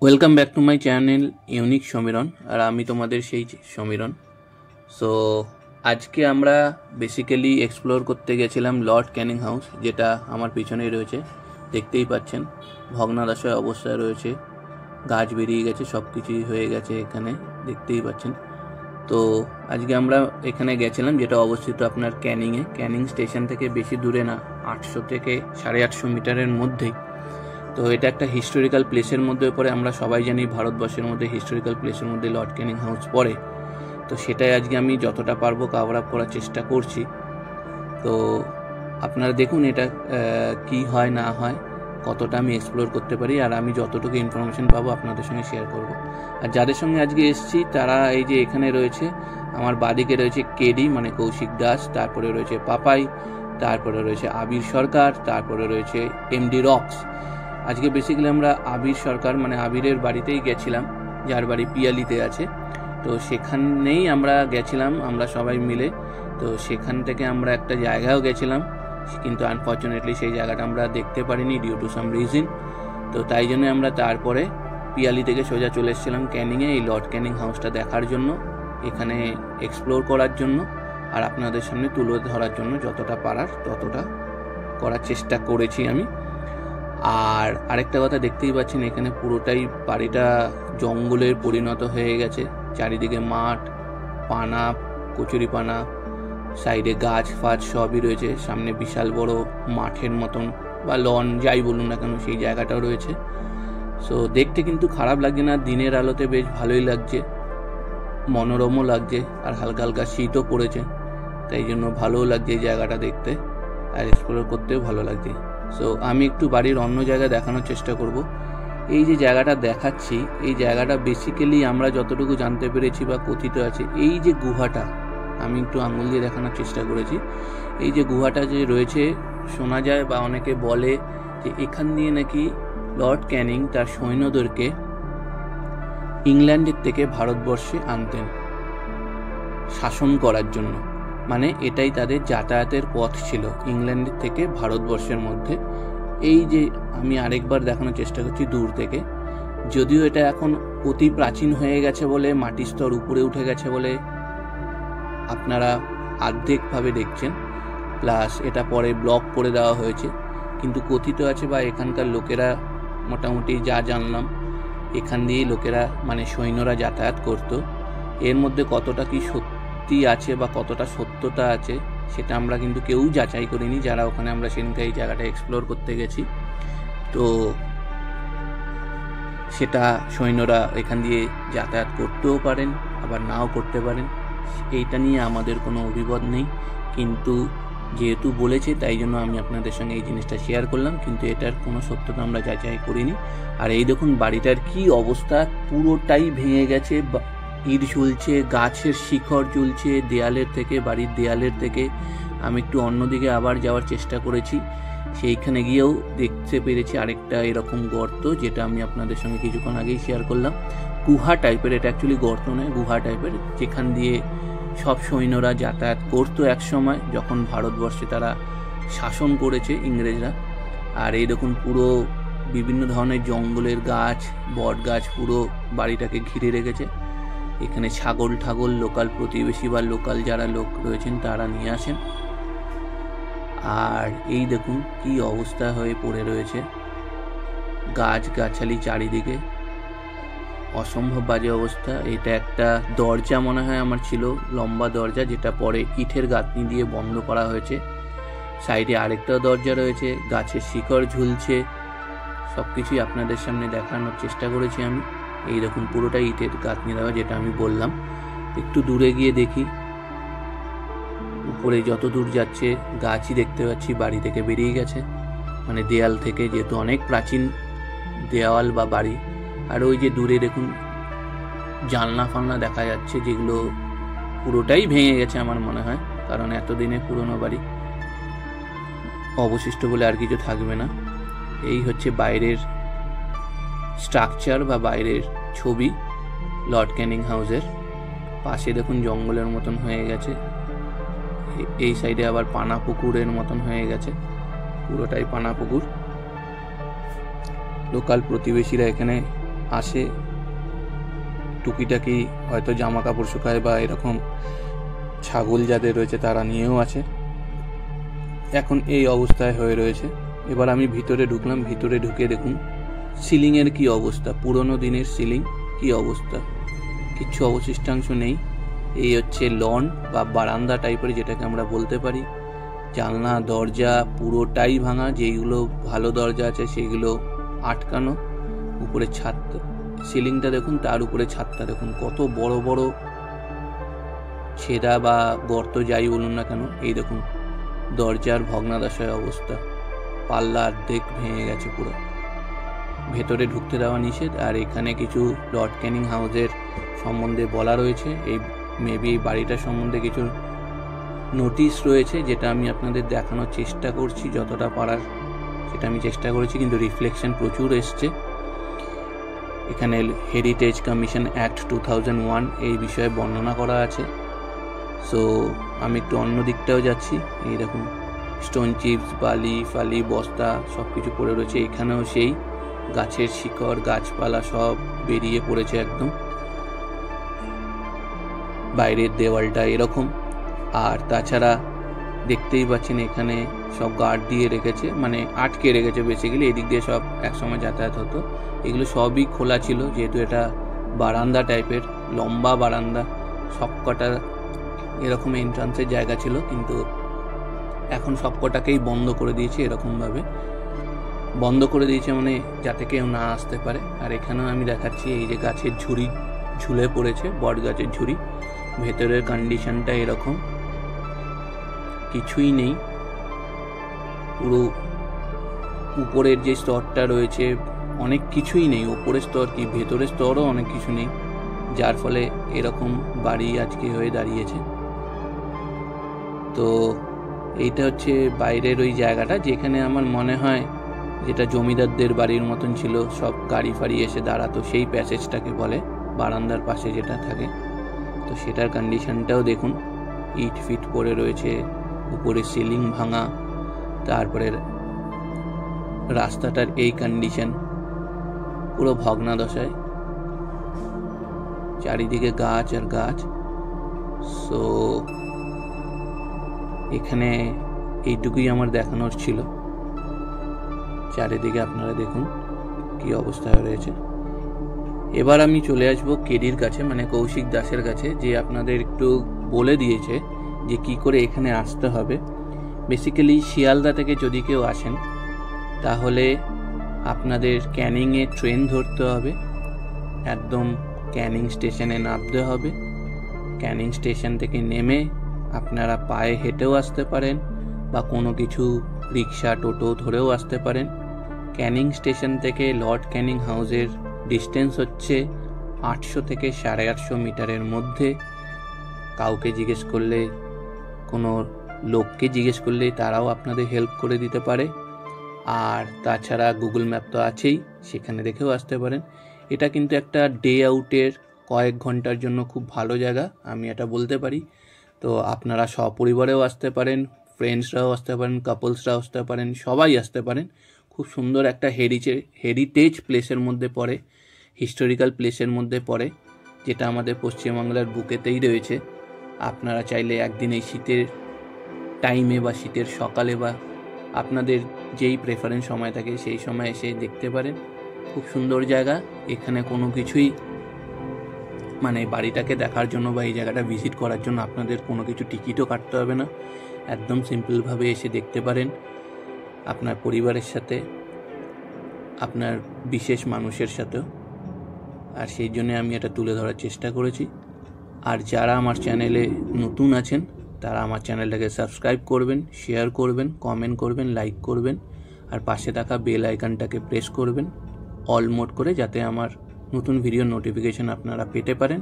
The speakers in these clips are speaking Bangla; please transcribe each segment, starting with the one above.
Welcome back to my channel unique Samiran, আর আমি তোমাদের সেই সমীরণ। সো আজকে আমরা বেসিক্যালি এক্সপ্লোর করতে গেছিলাম লর্ড ক্যানিং হাউস, যেটা আমার পিছনেই রয়েছে, দেখতেই পাচ্ছেন ভগ্নাদশায় অবস্থায় রয়েছে, গাছ বেরিয়ে গেছে, সব কিছুই হয়ে গেছে এখানে দেখতেই পাচ্ছেন। তো আজকে আমরা এখানে গেছিলাম, যেটা অবস্থিত আপনার ক্যানিং স্টেশন থেকে বেশি দূরে না, 800 থেকে 850 মিটারের মধ্যেই। তো এটা একটা হিস্টোরিক্যাল প্লেসের মধ্যে পড়ে। আমরা সবাই জানি ভারতবর্ষের মধ্যে হিস্টোরিক্যাল প্লেসের মধ্যে লর্ড ক্যানিং হাউস পড়ে। তো সেটাই আজকে আমি যতটা পারবো কভার আপ করার চেষ্টা করছি। তো আপনারা দেখুন এটা কি হয় না হয়, কতটা আমি এক্সপ্লোর করতে পারি, আর আমি যতটুকু ইনফরমেশন পাবো আপনাদের সঙ্গে শেয়ার করব। আর যাদের সঙ্গে আজকে এসেছি তারা এই যে এখানে রয়েছে, আমার বাদিকে রয়েছে কেডি মানে কৌশিক দাস, তারপরে রয়েছে পাপাই, তারপরে রয়েছে আবির সরকার, তারপরে রয়েছে এমডি রক্স। আজকে বেসিক্যালি আমরা আবির সরকার মানে আবিরের বাড়িতেই গেছিলাম, যার বাড়ি পিয়ালিতে আছে। তো সেখানেই আমরা গেছিলাম আমরা সবাই মিলে। তো সেখান থেকে আমরা একটা জায়গায়ও গেছিলাম, কিন্তু আনফর্চুনেটলি সেই জায়গাটা আমরা দেখতে পারিনি ডিউ টু সাম রিজন। তো তাই জন্য আমরা তারপরে পিয়ালি থেকে সোজা চলে এসেছিলাম ক্যানিংয়ে, এই লর্ড ক্যানিং হাউসটা দেখার জন্য, এখানে এক্সপ্লোর করার জন্য, আর আপনাদের সামনে তুলে ধরার জন্য যতটা পারার ততটা করার চেষ্টা করেছি আমি। আর আরেকটা কথা দেখতেই পাচ্ছেন, এখানে পুরোটাই বাড়িটা জঙ্গলের পরিণত হয়ে গেছে। চারিদিকে মাঠ, পানা, কচুরিপানা, সাইডে গাছ ফাছ সবই রয়েছে, সামনে বিশাল বড় মাঠের মতন বা লন যাই বলুন না কেন সেই জায়গাটাও রয়েছে। সো দেখতে কিন্তু খারাপ লাগছে না, দিনের আলোতে বেশ ভালোই লাগছে, মনোরমও লাগছে, আর হালকা হালকা শীতও পড়েছে, তাই জন্য ভালোও লাগছে এই জায়গাটা দেখতে, আর এক্সপ্লোর করতেও ভালো লাগছে। সো আমি একটু বাড়ির অন্য জায়গা দেখানোর চেষ্টা করব। এই যে জায়গাটা দেখাচ্ছি, এই জায়গাটা বেসিক্যালি আমরা যতটুকু জানতে পেরেছি বা কথিত আছে, এই যে গুহাটা আমি একটু আঙুল দিয়ে দেখানোর চেষ্টা করেছি, এই যে গুহাটা যে রয়েছে, শোনা যায় বা অনেকে বলে যে এখান দিয়ে নাকি লর্ড ক্যানিং তার সৈন্যদেরকে ইংল্যান্ডের থেকে ভারতবর্ষে আনতেন শাসন করার জন্য। মানে এটাই তাদের যাতায়াতের পথ ছিল ইংল্যান্ডের থেকে ভারতবর্ষের মধ্যে। এই যে আমি আরেকবার দেখানোর চেষ্টা করছি দূর থেকে, যদিও এটা এখন অতি প্রাচীন হয়ে গেছে বলে, মাটির স্তর উপরে উঠে গেছে বলে আপনারা অর্ধেকভাবে দেখছেন, প্লাস এটা পরে ব্লক করে দেওয়া হয়েছে, কিন্তু কথিত আছে বা এখানকার লোকেরা মোটামুটি যা জানলাম, এখান দিয়েই লোকেরা মানে সৈন্যরা যাতায়াত করতো। এর মধ্যে কতটা কি সত্যি আছে বা কতটা সত্যতা আছে সেটা আমরা কিন্তু কেউ যাচাই করিনি, যারা ওখানে আমরা সেদিনকে এই জায়গাটা এক্সপ্লোর করতে গেছি। তো সেটা সৈন্যরা এখান দিয়ে যাতায়াত করতেও পারেন, আবার নাও করতে পারেন, এইটা নিয়ে আমাদের কোনো অভিমত নেই, কিন্তু যেহেতু বলেছে তাই জন্য আমি আপনাদের সঙ্গে এই জিনিসটা শেয়ার করলাম, কিন্তু এটার কোনো সত্যতা আমরা যাচাই করিনি। আর এই দেখুন বাড়িটার কি অবস্থা, পুরোটাই ভেঙে গেছে, ইট ঝুলছে, গাছের শিকড় ঝুলছে দেয়ালের থেকে, বাড়ির দেয়ালের থেকে। আমি একটু অন্যদিকে আবার যাওয়ার চেষ্টা করেছি, সেইখানে গিয়েও দেখতে পেরেছি আরেকটা এরকম গর্ত, যেটা আমি আপনাদের সঙ্গে কিছুক্ষণ আগেই শেয়ার করলাম। গুহা টাইপের, এটা অ্যাকচুয়ালি গর্ত নয়, গুহা টাইপের, যেখান দিয়ে সব সৈন্যরা যাতায়াত করতো এক সময় যখন ভারতবর্ষে তারা শাসন করেছে ইংরেজরা। আর এই দেখুন পুরো বিভিন্ন ধরনের জঙ্গলের গাছ, বট গাছ পুরো বাড়িটাকে ঘিরে রেখেছে। এখানে ছাগল ঠাগল লোকাল প্রতিবেশী বা লোকাল যারা লোক রয়েছেন তারা নিয়ে আসেন। আর এই দেখুন কি অবস্থা হয়ে পড়ে রয়েছে, গাছ গাছালি চারিদিকে, অসম্ভব বাজে অবস্থা। এটা একটা দরজা মনে হয় আমার ছিল, লম্বা দরজা, যেটা পরে ইটের গাঁথনি দিয়ে বন্ধ করা হয়েছে। সাইডে আরেকটা দরজা রয়েছে, গাছের শিকড় ঝুলছে, সবকিছুই আপনাদের সামনে দেখানোর চেষ্টা করেছি আমি। এই দেখুন পুরোটাই ইটের গাঁথনি দেওয়া, যেটা আমি বললাম। একটু দূরে গিয়ে দেখি, উপরে যত দূর যাচ্ছে গাছই দেখতে পাচ্ছি বাড়ি থেকে বেরিয়ে গেছে, মানে দেয়াল থেকে, যেহেতু অনেক প্রাচীন দেওয়াল বা বাড়ি। আর ওই যে দূরে দেখুন জানলা ফালনা দেখা যাচ্ছে, যেগুলো পুরোটাই ভেঙে গেছে আমার মনে হয়, কারণ এতদিনে পুরনো বাড়ি, অবশিষ্ট বলে আর কিছু থাকবে না। এই হচ্ছে বাইরের স্ট্রাকচার বা বাইরের ছবি লর্ড ক্যানিং হাউসের। পাশে দেখুন জঙ্গলের মতন হয়ে গেছে, এই সাইডে আবার পানা পুকুরের মতন হয়ে গেছে, পুরোটাই পানা পুকুর। লোকাল প্রতিবেশীরা এখানে আসে, টুকিটাকি হয়তো জামা কাপড় শুকায় বা এরকম ছাগল যাদের রয়েছে তারা নিয়েও আছে। এখন এই অবস্থায় হয়ে রয়েছে। এবার আমি ভিতরে ঢুকলাম, ভিতরে ঢুকে দেখুন সিলিংয়ের কি অবস্থা, পুরনো দিনের সিলিং কি অবস্থা, কিচ্ছু অবশিষ্টাংশ নেই। এই হচ্ছে লন বা বারান্দা টাইপের যেটাকে আমরা বলতে পারি। জানলা দরজা পুরোটাই ভাঙা, যেইগুলো ভালো দরজা আছে সেইগুলো আটকানো। উপরে ছাদ, সিলিংটা দেখুন, তার উপরে ছাদটা দেখুন, কত বড় বড় ছেঁড়া বা গর্ত যাই বলুন না কেন। এই দেখুন দরজার ভগ্নাদশায় অবস্থা, পাল্লা অর্ধেক ভেঙে গেছে পুরো। ভেতরে ঢুকতে দেওয়া নিষেধ। আর এখানে কিছু লর্ড ক্যানিং হাউসের সম্বন্ধে বলা রয়েছে, এই মেবি এই বাড়িটার সম্বন্ধে কিছু নোটিশ রয়েছে, যেটা আমি আপনাদের দেখানোর চেষ্টা করছি যতটা পারার, সেটা আমি চেষ্টা করেছি, কিন্তু রিফ্লেকশন প্রচুর এসছে। এখানে হেরিটেজ কমিশন অ্যাক্ট 2001 এই বিষয়ে বর্ণনা করা আছে। সো আমি একটু অন্য দিকটাও যাচ্ছি। এই দেখুন স্টোন চিপস, বালি ফালি বস্তা সব কিছু পড়ে রয়েছে। এখানেও সেই গাছের শিকড় গাছপালা সব বেরিয়ে পড়েছে একদম। বাইরের দেওয়ালটা এরকম। আর তাছাড়া দেখতেই পাচ্ছেন এখানে সব গার্ড দিয়ে রেখেছে, মানে আটকে রেখেছে বেসিক্যালি। এদিক দিয়ে সব একসময় যাতায়াত হতো, এগুলো সবই খোলা ছিল, যেহেতু এটা বারান্দা টাইপের, লম্বা বারান্দা, সবকটা এরকম এন্ট্রান্সের জায়গা ছিল, কিন্তু এখন সবকটাকেই বন্ধ করে দিয়েছে। এরকমভাবে বন্ধ করে দিয়েছে মানে যাতে কেউ না আসতে পারে। আর এখানেও আমি দেখাচ্ছি, এই যে গাছের ঝুড়ি ঝুলে পড়েছে, বট গাছের ঝুড়ি, ভেতরের কন্ডিশনটা এরকম, কিছুই নেই। পুরো উপরের যে স্তরটা রয়েছে অনেক কিছুই নেই, উপরের স্তর কি ভেতরের স্তরও অনেক কিছু নেই, যার ফলে এরকম বাড়ি আজকে হয়ে দাঁড়িয়েছে। তো এইটা হচ্ছে বাইরের ওই জায়গাটা, যেখানে আমার মনে হয় যেটা জমিদারদের বাড়ির মতন ছিল, সব গাড়ি ফাড়ি এসে দাঁড়াতো, সেই প্যাসেজটাকে বলে বারান্দার পাশে যেটা থাকে। তো সেটার কন্ডিশনটাও দেখুন, ইট ফিট পড়ে রয়েছে, উপরে সিলিং ভাঙা, তারপরে রাস্তাটার এই কন্ডিশন, পুরো ভগ্নাদশায়, চারিদিকে গাছ আর গাছ। সো এখানে এইটুকুই আমার দেখানোর ছিল। চারিদিকে আপনারা দেখুন কি অবস্থা রয়েছে। এবার আমি চলে আসবো কেডির কাছে, মানে কৌশিক দাসের কাছে, যে আপনাদের একটু বলে দিয়েছে যে কি করে এখানে আসতে হবে। বেসিক্যালি শিয়ালদা থেকে যদি কেউ আসেন তাহলে আপনাদের ক্যানিংয়ে ট্রেন ধরতে হবে, একদম ক্যানিং স্টেশনে নামতে হবে। ক্যানিং স্টেশন থেকে নেমে আপনারা পায়ে হেঁটেও আসতে পারেন বা কোনো কিছু রিক্সা টোটো ধরেও আসতে পারেন। ক্যানিং স্টেশন থেকে লর্ড ক্যানিং হাউসের ডিস্টেন্স হচ্ছে 800 থেকে 850 মিটারের মধ্যে। কাউকে জিজ্ঞেস করলে, কোনো লোককে জিজ্ঞেস করলে তারাও আপনাদের হেল্প করে দিতে পারে। আর তাছাড়া গুগল ম্যাপ তো আছেই, সেখানে দেখেও আসতে পারেন। এটা কিন্তু একটা ডে আউটের কয়েক ঘন্টার জন্য খুব ভালো জায়গা, আমি এটা বলতে পারি। তো আপনারা সপরিবারেও আসতে পারেন, ফ্রেন্ডসরাও আসতে পারেন, কাপলসরাও আসতে পারেন, সবাই আসতে পারেন। খুব সুন্দর একটা হেরিটেজ প্লেসের মধ্যে পড়ে, হিস্টোরিক্যাল প্লেসের মধ্যে পড়ে, যেটা আমাদের পশ্চিমবাংলার বুকেতেই রয়েছে। আপনারা চাইলে একদিন এই শীতের টাইমে বা শীতের সকালে বা আপনাদের যেই প্রেফারেন্স সময় থাকে সেই সময় এসে দেখতে পারেন। খুব সুন্দর জায়গা। এখানে কোনো কিছুই, মানে বাড়িটাকে দেখার জন্য বা এই জায়গাটা ভিজিট করার জন্য আপনাদের কোনো কিছু টিকিটও কাটতে হবে না, একদম সিম্পলভাবে এসে দেখতে পারেন আপনার পরিবারের সাথে, আপনার বিশেষ মানুষের সাথেও। আর সেই জন্য আমি এটা তুলে ধরার চেষ্টা করেছি। আর যারা আমার চ্যানেলে নতুন আছেন তারা আমার চ্যানেলটাকে সাবস্ক্রাইব করবেন, শেয়ার করবেন, কমেন্ট করবেন, লাইক করবেন, আর পাশে থাকা বেল আইকনটাকে প্রেস করবেন অল মোড করে, যাতে আমার নতুন ভিডিওর নোটিফিকেশন আপনারা পেতে পারেন।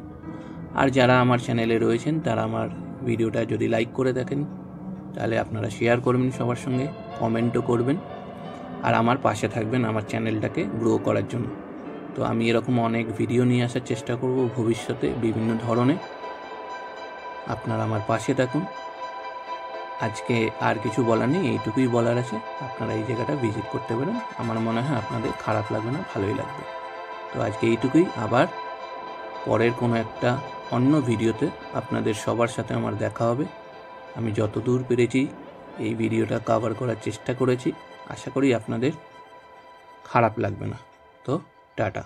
আর যারা আমার চ্যানেলে রয়েছেন তারা আমার ভিডিওটা যদি লাইক করে দেখেন তাহলে আপনারা শেয়ার করবেন সবার সঙ্গে, কমেন্টও করবেন, আর আমার পাশে থাকবেন আমার চ্যানেলটাকে গ্রো করার জন্য। তো আমি এরকম অনেক ভিডিও নিয়ে আসার চেষ্টা করব ভবিষ্যতে বিভিন্ন ধরনের। আপনারা আমার পাশে থাকুন। আজকে আর কিছু বলার নেই, এইটুকুই বলার আছে। আপনারা এই জায়গাটা ভিজিট করতে পারেন, আমার মনে হয় আপনাদের খারাপ লাগবে না, ভালোই লাগবে। তো আজকে এইটুকুই, আবার পরের কোনো একটা অন্য ভিডিওতে আপনাদের সবার সাথে আমার দেখা হবে। আমি যতদূর পেরেছি এই ভিডিওটা কভার করার চেষ্টা করেছি, আশা করি আপনাদের খারাপ লাগবে না। তো টাটা।